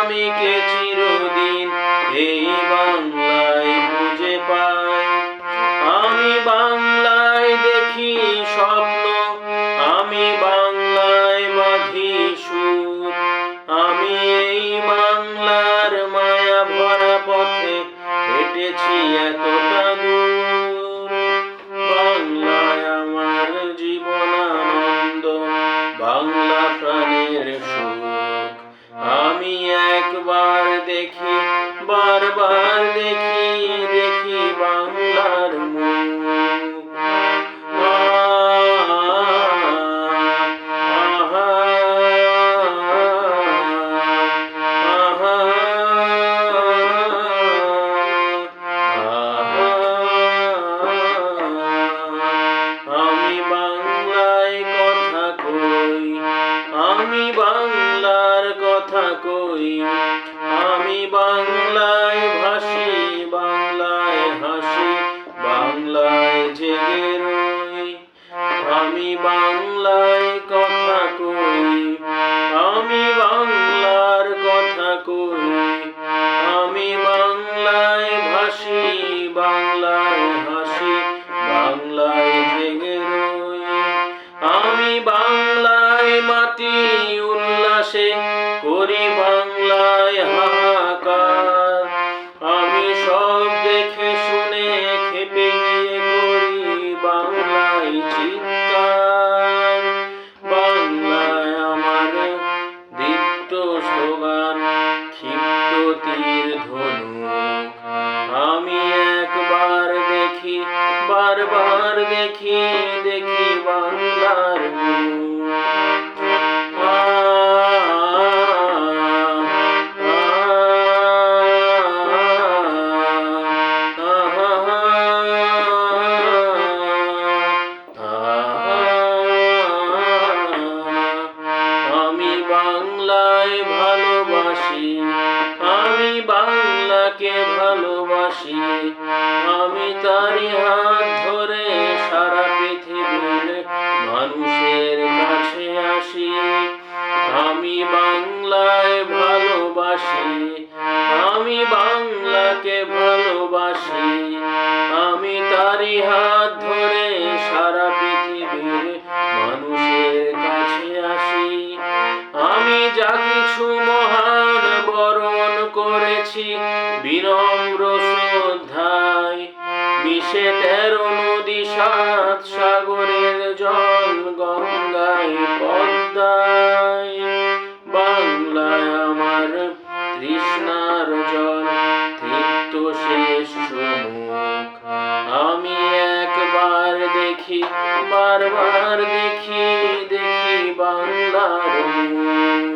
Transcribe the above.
আমি কে চিরদিন এই বাংলায় খুঁজে পাই। আমি বাংলায় দেখি স্বপ্ন, আমি বাংলায় বাঁধি সুর। আমি এই বাংলার মায়া ভরা পথে হেঁটেছি এতটা দূর। বাংলায় আমার জীবন আনন্দ, বাংলা প্রাণের সুখ। আমি একবার দেখি, বারবার দেখি, দেখি বাংলার মুখ। আমি বাংলায় কথা কই, আমি বাংলার কথা কই। আমি বাংলায় ভাসি, বাংলায় হাসি, বাংলায় জেগে রই। আমি বাংলায় কথা কই, আমি বাংলার কথা কই। আমি বাংলায় ভাসি, বাংলায় হাসি, বাংলায় জেগে রই। আমি বাংলায় মাতি উল্লাসে করি বাংলায় হাহাকার। আমি সব দেখে শুনে খেপে গিয়ে করি বাংলায় চিৎকার। বাংলায় আমার দীপ্ত স্লোগান, ক্ষিপ্ত তীর ধনুক। আমি একবার দেখি, বারবার দেখি, দেখি বাংলার মুখ। আমি বাংলায় ভালোবাসি, আমি বাংলাকে ভালোবাসি। আমি তারি হাত ধরে সারা পৃথিবীর মানুষের কাছে আসি। আমি বাংলায় ভালোবাসি, আমি বাংলাকে ভালোবাসি। আমি তারি হাত ধরে সারা পৃথিবীর মানুষের কাছে আসি। আমি যা কিছু মহান বরণ করেছি বিনম্র শ্রদ্ধায়। মিশে 13 নদী 7 সাগরের জল, গঙ্গায় পদ্মায়। বাংলায় আমার তৃষ্ণার জল, তৃপ্ত শেষ মুখ। আমি একবার দেখি, বারবার দেখি, দেখি বাংলার মুখ।